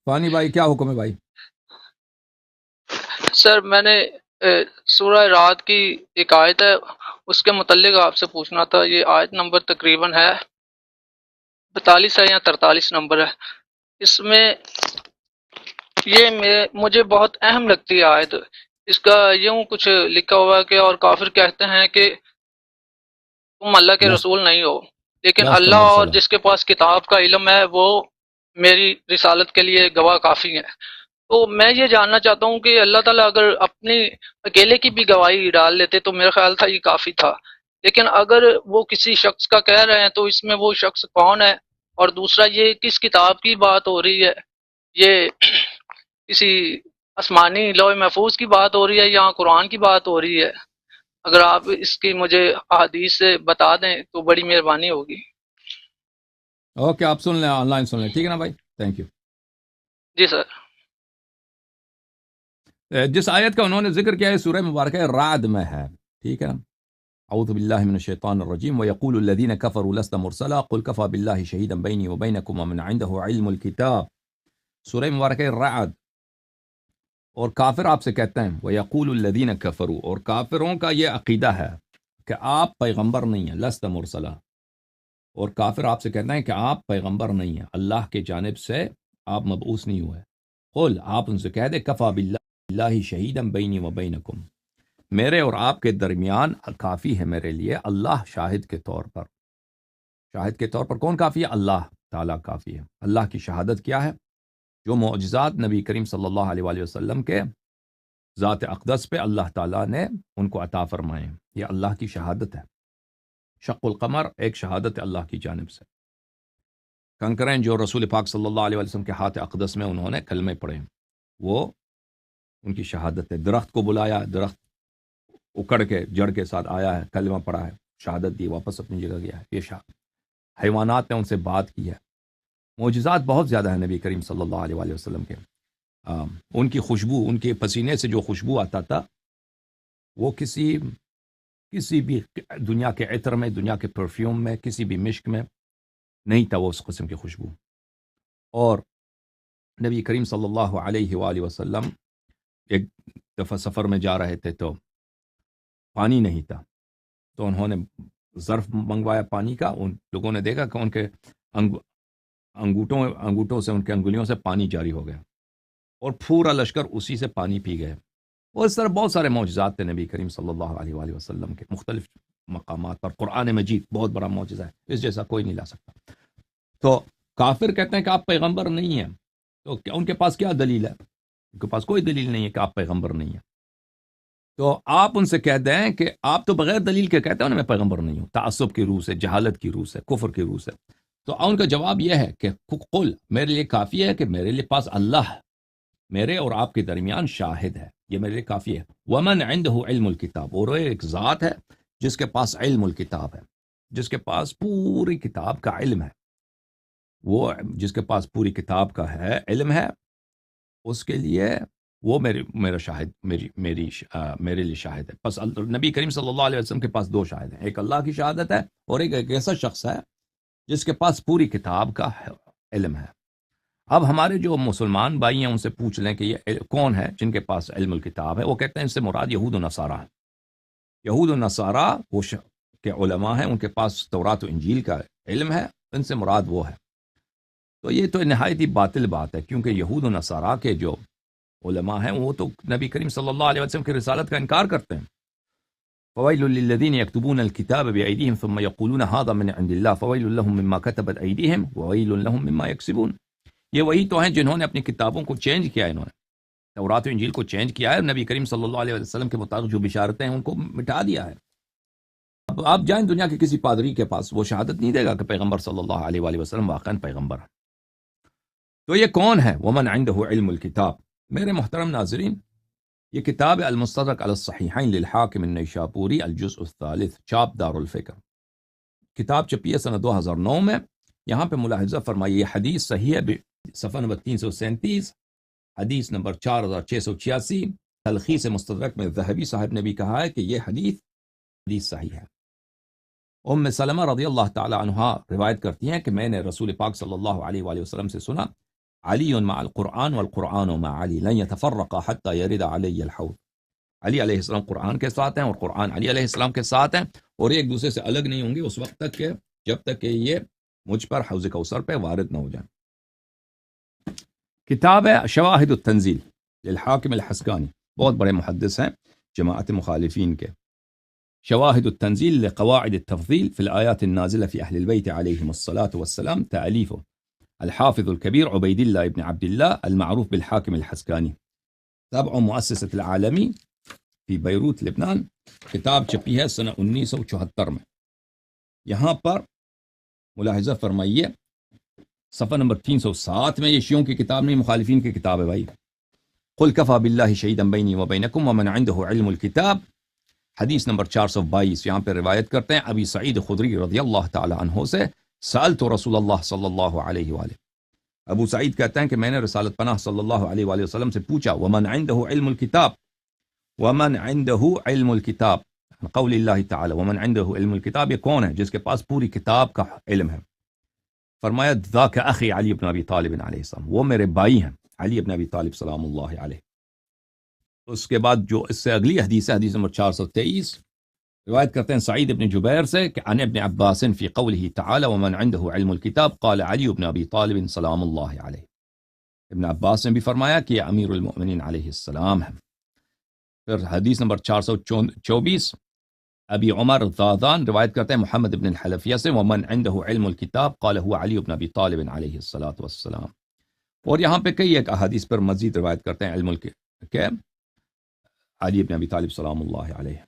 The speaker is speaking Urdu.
فانی بھائی کیا حکم ہے بھائی؟ سر میں نے سورہ رات کی ایک آیت ہے، اس کے متعلق آپ سے پوچھنا تھا۔ یہ آیت نمبر تقریباً ہے 42 ہے یا 43 نمبر ہے۔ اس میں مجھے بہت اہم لگتی ہے آیت۔ اس کا یوں کچھ لکھا ہوا ہے کہ اور کافر کہتے ہیں کہ تم اللہ کے لست رسول نہیں ہو، لیکن لست اللہ اور مرسلہ. جس کے پاس کتاب کا علم ہے وہ میری رسالت کے لیے گواہ کافی ہے۔ تو میں یہ جاننا چاہتا ہوں کہ اللہ تعالیٰ اگر اپنی اکیلے کی بھی گواہی ڈال لیتے تو میرا خیال تھا یہ کافی تھا، لیکن اگر وہ کسی شخص کا کہہ رہے ہیں تو اس میں وہ شخص کون ہے؟ اور دوسرا یہ کس کتاب کی بات ہو رہی ہے؟ یہ کسی آسمانی لوح محفوظ کی بات ہو رہی ہے یا قرآن کی بات ہو رہی ہے؟ اگر آپ اس کی مجھے احادیث سے بتا دیں تو بڑی مہربانی ہوگی۔ اوکے، آپ سن لیں، آن لائن سن لیں، ٹھیک ہے نا بھائی؟ Thank you. جی سر۔ جس آیت کا انہوں نے ذکر کیا ہے سورہ مبارکہ رعد میں ہے، ٹھیک ہے نا؟ اعوذ باللہ من الشیطان الرجیم ویقول الذین کفروا لست مرسلا قل کفا باللہ شہیدا بینی وبینکم ومن عنده علم الکتاب. سورہ مبارکہ رعد. اور کافر آپ سے کہتے ہیں ویقول الذین کفروا، اور کافروں کا یہ عقیدہ ہے کہ آپ پیغمبر نہیں ہیں، لست مرسلا. اور کافر آپ سے کہتے ہیں کہ آپ پیغمبر نہیں ہیں، اللہ کے جانب سے آپ مبعوث نہیں ہوئے. قل، آپ ان سے کہہ دے کفا باللہ شہیدا بینی وبینکم، میرے اور آپ کے درمیان کافی ہے میرے لیے اللہ شاہد کے طور پر. شاہد کے طور پر کون کافی ہے؟ اللہ تعالیٰ کافی ہے. اللہ کی شہادت کیا ہے؟ جو معجزات نبی کریم صلی اللہ علیہ وآلہ وسلم کے ذات اقدس پہ اللہ تعالیٰ نے ان کو عطا فرمائے، یہ اللہ کی شہادت ہے. شق القمر ایک شہادت ہے اللہ کی جانب سے. کنکریں جو رسول پاک صلی اللہ علیہ وسلم کے ہاتھ اقدس میں انہوں نے کلمے پڑھے، وہ ان کی شہادت ہے. درخت کو بلایا، درخت اکڑ کے جڑ کے ساتھ آیا ہے، کلمہ پڑھا ہے، شہادت دی، واپس اپنی جگہ گیا ہے. یہ حیوانات نے ان سے بات کی ہے. معجزات بہت زیادہ ہیں نبی کریم صلی اللہ علیہ وآلہ وسلم کے. ان کی خوشبو، ان کے پسینے سے جو خوشبو آتا تھا وہ کسی بھی دنیا کے عطر میں، دنیا کے پرفیوم میں، کسی بھی مشک میں نہیں تھا وہ اس قسم کی خوشبو. اور نبی کریم صلی اللہ علیہ وآلہ وسلم ایک دفعہ سفر میں جا رہے تھے تو پانی نہیں تھا، تو انہوں نے ظرف منگوایا پانی کا. ان لوگوں نے دیکھا کہ ان کے انگوٹھوں سے، ان کے انگلیوں سے پانی جاری ہو گیا اور پورا لشکر اسی سے پانی پی گئے. اور اس طرح بہت سارے معجزات تھے نبی کریم صلی اللہ علیہ وآلہ وسلم کے مختلف مقامات پر. قرآن مجید بہت بڑا معجزہ ہے، اس جیسا کوئی نہیں لا سکتا. تو کافر کہتے ہیں کہ آپ پیغمبر نہیں ہیں، تو کیا ان کے پاس کیا دلیل ہے؟ ان کے پاس کوئی دلیل نہیں ہے کہ آپ پیغمبر نہیں ہیں. تو آپ ان سے کہہ دیں کہ آپ تو بغیر دلیل کے کہتے ہیں نا میں پیغمبر نہیں ہوں، تعصب کی روح سے، جہالت کی روح سے، کفر کی روح سے. تو ان کا جواب یہ ہے کہ قل، میرے لیے کافی ہے کہ میرے لیے پاس اللہ ہے، میرے اور آپ کے درمیان شاہد ہے، یہ میرے لیے کافی ہے. ومن عنده علم الکتاب، اور ایک ذات ہے جس کے پاس علم الکتاب ہے، جس کے پاس پوری کتاب کا علم ہے. وہ جس کے پاس پوری کتاب کا ہے علم ہے، اس کے لیے وہ میرا شاہد، میرے لیے شاہد ہے. بس نبی کریم صلی اللہ علیہ وسلم کے پاس دو شاہد ہیں، ایک اللہ کی شہادت ہے اور ایک ایسا شخص ہے جس کے پاس پوری کتاب کا علم ہے. اب ہمارے جو مسلمان بھائی ہیں ان سے پوچھ لیں کہ یہ کون ہے جن کے پاس علم الکتاب ہے. وہ کہتے ہیں اس سے مراد یہود و نصارہ ہے. یہود و نصارہ وہ کے علماء ہیں، ان کے پاس تورات و انجیل کا علم ہے، ان سے مراد وہ ہے. تو یہ تو نہایت ہی باطل بات ہے، کیونکہ یہود و نصارہ کے جو علماء ہیں وہ تو نبی کریم صلی اللہ علیہ وسلم کی رسالت کا انکار کرتے ہیں. فویل للذین یکتبون الکتاب بأیدیہم ثم یقولون ھذا من عند اللہ فویل لهم مما کتبت ایدیہم وویل لهم مما یکسبون. یہ وہی تو ہیں جنہوں نے اپنی کتابوں کو چینج کیا ہے، انہوں نے تورات و انجیل کو چینج کیا ہے، نبی کریم صلی اللہ علیہ وسلم کے مطابق جو بشارتیں ہیں ان کو مٹا دیا ہے. اب آپ جائیں دنیا کے کسی پادری کے پاس، وہ شہادت نہیں دے گا کہ پیغمبر صلی اللہ علیہ وآلہ وسلم واقعاً پیغمبر ہے. تو یہ کون ہے؟ ومن عنده علم الکتاب. میرے محترم ناظرین، یہ کتاب المستدرک علی الصحیحین للحاکم النیشابوری الجزء الثالث، چاپ دار الفکر. کتاب چھپی ہے سنہ 2009 میں. یہاں پہ ملاحظہ فرمائیے، یہ حدیث صحیح ہے، صفحہ نمبر 337، حدیث نمبر 4686. تلخیص مستدرک میں ذہبی صاحب نے بھی کہا ہے کہ یہ حدیث صحیح ہے. ام سلمہ رضی اللہ تعالی عنہا روایت کرتی ہیں کہ میں نے رسول پاک صلی اللہ علیہ وآلہ وسلم سے سنا علی مع القرآن والقرآن مع علی لن يتفرقا حتى يرد علی الحوض. علی علیہ السلام قرآن کے ساتھ ہیں اور قرآن علی علیہ السلام کے ساتھ ہیں، اور ایک دوسرے سے الگ نہیں ہوں گے اس وقت تک کہ جب تک کہ یہ مجھ پر حوض کوثر پہ وارد نہ ہو جائیں. کتاب ہے شواہد التنزیل للحاکم الحسکانی، بہت بڑے محدث ہیں جماعت مخالفین کے. شواہد التنزیل لقواعد التفضیل فی الآیات النازلہ فی اہل البیت علیہم الصلاة والسلام، تألیف الحافظ الكبیر عبید اللہ ابن عبد اللہ المعروف بالحاکم الحسکانی، تابع مؤسسۃ العالمی فی بیروت لبنان. کتاب چھپی ہے سنہ 1974 میں. یہاں پر ملاحظہ فرمائیے صفحہ نمبر 307 میں، یہ شیعوں کی کتاب نہیں، مخالفین کی کتاب ہے بھائی. قل کفی باللہ شہیدا بینی و بینکم ومن عنده علم الکتاب، حدیث نمبر 422. یہاں پہ روایت کرتے ہیں ابی سعید خدری رضی اللہ تعالی عنہ سے، سألت رسول اللہ صلی اللہ علیہ وآلہ. ابو سعید کہتے ہیں کہ میں نے رسالت پناہ صلی اللہ علیہ وآلہ وسلم سے پوچھا ومن عنده علم الکتاب، ومن عنده علم الکتاب، قول اللہ تعالی ومن عنده علم الکتاب، یہ کون ہے جس کے پاس پوری کتاب کا علم ہے؟ فرمایا ذاک اخی علی بن ابی طالب علیہ السلام، وہ میرے بھائی ہیں علی بن ابی طالب سلام اللہ علیہ. اس کے بعد جو اس سے اگلی حدیث ہے، حدیث نمبر 423، روایت کرتے ہیں سعید بن جبیر سے کہ عن ابن عباس فی قوله تعالی ومن عنده علم الکتاب قال علی بن ابی طالب سلام اللہ علیہ. ابن عباس نے بھی فرمایا کہ یہ امیر المؤمنین علیہ السلام ہے. پھر حدیث نمبر 424، ابی عمر الضاذان روایت کرتے ہیں محمد بن الحلفیہ سے ومن عنده علم الکتاب قال هو علی بن ابی طالب علیہ الصلاۃ والسلام. اور یہاں پہ کئی ایک احادیث پر مزید روایت کرتے ہیں علم کے علی بن ابی طالب سلام اللہ علیہ.